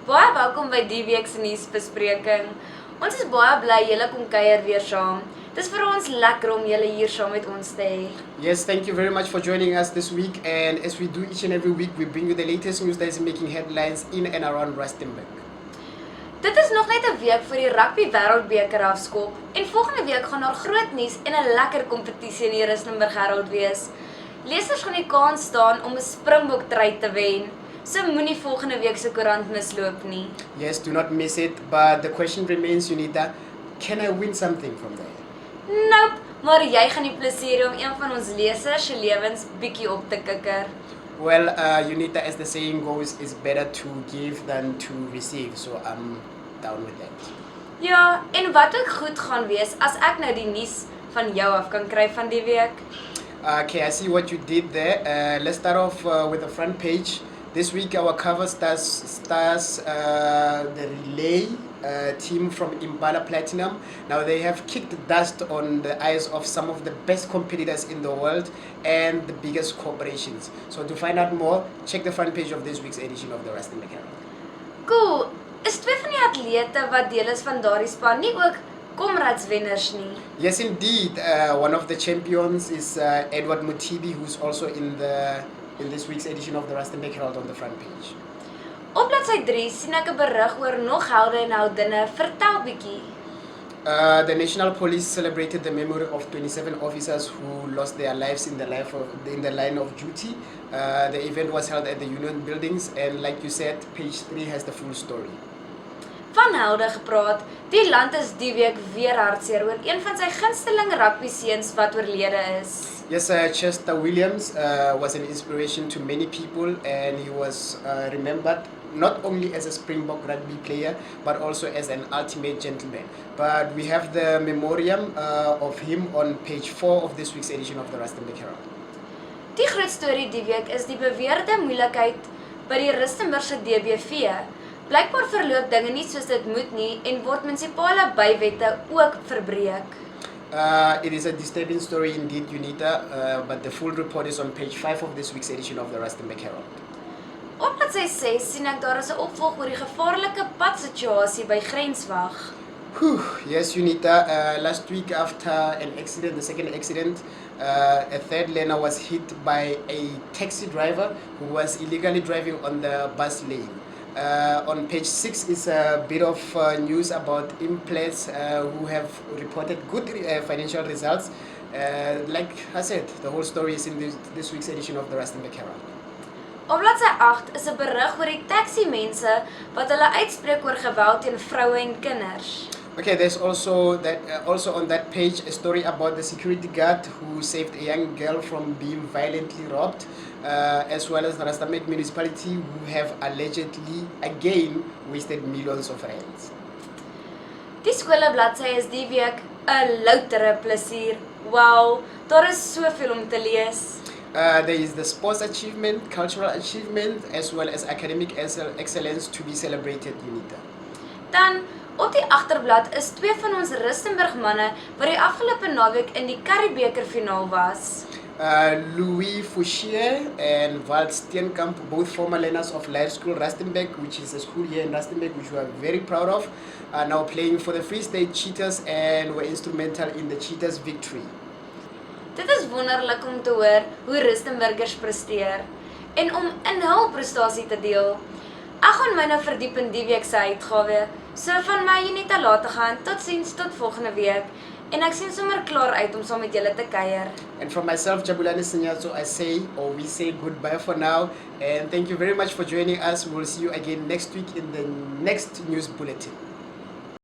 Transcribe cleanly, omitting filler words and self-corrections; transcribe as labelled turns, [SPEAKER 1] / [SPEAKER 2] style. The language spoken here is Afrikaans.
[SPEAKER 1] Baie welkom by die week se nuusbespreking. Ons is baie bly julle kom kuier weer saam. Dis vir ons lekker om julle hier saam met ons te hê.
[SPEAKER 2] Yes, thank you very much for joining us this week. And as we do each and every week, we bring you the latest news that is making headlines in and around Rustenburg.
[SPEAKER 1] Dit is nog net 'n week voor die rugby wêreldbeker afskop en volgende week gaan daar groot nuus en 'n lekker kompetisie in die Rustenburg Herald wees. Lesers gaan die kans staan om 'n Springbok trui te wen. So moenie volgende week se koerant misloop nie.
[SPEAKER 2] Yes, do not miss it. But the question remains, Unita, can I win something from there?
[SPEAKER 1] Nope, maar jy gaan die plesier hê om een van ons lesers se lewens bietjie op te kikker.
[SPEAKER 2] Well, Unita, as the saying goes, it's better to give than to receive. So I'm down with that.
[SPEAKER 1] Ja, en wat ook goed gaan wees as ek nou die nuus van jou af kan kry van die week.
[SPEAKER 2] Okay, I see what you did there. Let's start off with the front page. This week our cover stars the relay team from Impala Platinum. Now they have kicked dust on the eyes of some of the best competitors in the world and the biggest corporations. So to find out more, check the front page of this week's edition of the Rustenburg Herald.
[SPEAKER 1] Cool. Is twee van die atlete wat deel is van daardie span nie ook komraadswenners nie?
[SPEAKER 2] Yes, indeed. One of the champions is Edward Mutibi, who's also in this week's edition of the Rustenburg Herald on the front page.
[SPEAKER 1] Op bladsy 3 sien ek 'n berig oor nog helde en heldinne. Vertel bietjie.
[SPEAKER 2] The National Police celebrated the memory of 27 officers who lost their lives in the line of duty. The event was held at the Union Buildings, and like you said, page 3 has the full story.
[SPEAKER 1] Van helde gepraat, die land is die week weer hartseer oor een van sy gunsteling rugby seuns wat oorlede is.
[SPEAKER 2] Yes, Chester Williams was an inspiration to many people, and he was remembered not only as a Springbok rugby player, but also as an ultimate gentleman. But we have the memoriam of him on page 4 of this week's edition of the Rustenburg Herald.
[SPEAKER 1] Die groot storie die week is die beweerde moeilikheid by die Rustenburg se DBV. Blykbaar verloop dinge nie soos dit moet nie en word munisipale bywette ook verbreek.
[SPEAKER 2] It is a disturbing story indeed, Unita, but the full report is on page 5 of this week's edition of the Rustenburg Herald.
[SPEAKER 1] Op bladsy 6 sien ek daar is 'n opvolg oor die gevaarlike padsituasie by grenswag.
[SPEAKER 2] Yes, Unita, last week after an accident, the second accident, a third learner was hit by a taxi driver who was illegally driving on the bus lane. On page 6 is a bit of news about implants who have reported good financial results. Like I said, the whole story is in this week's edition of the Rustenburg Herald.
[SPEAKER 1] Op bladsy 8 is 'n berig oor die taxi-mense wat hulle uitspreek oor geweld teen vroue en kinders.
[SPEAKER 2] Okay, there's also on that page a story about the security guard who saved a young girl from being violently robbed, as well as the Rustenburg municipality who have allegedly again wasted millions of rands.
[SPEAKER 1] Die skole bladsy is die week 'n loutere plesier. Wow, daar is soveel om te lees.
[SPEAKER 2] There is the sports achievement, cultural achievement, as well as academic excellence to be celebrated, Unita.
[SPEAKER 1] Dan op die agterblad is twee van ons Rustenburg manne wat die afgelope naweek in die Currie-beker finaal was.
[SPEAKER 2] Louis Fouchier and Walt Steenkamp, both former learners of Life School Rustenburg, which is a school here in Rustenburg which we are very proud of, are now playing for the Free State Cheetahs and were instrumental in the Cheetahs' victory.
[SPEAKER 1] Dit is wonderlik om te hoor hoe Rustenburgers presteer en om in hul prestasie te deel. Ek gaan my nou verdiep in die week se uitgawe. So van my Unita laat te gaan. Totsiens tot volgende week. En ek sien sommer klaar uit om saam met julle te kuier.
[SPEAKER 2] And from myself, Jabulani Sinyazo, we say goodbye for now. And thank you very much for joining us. We will see you again next week in the next news bulletin.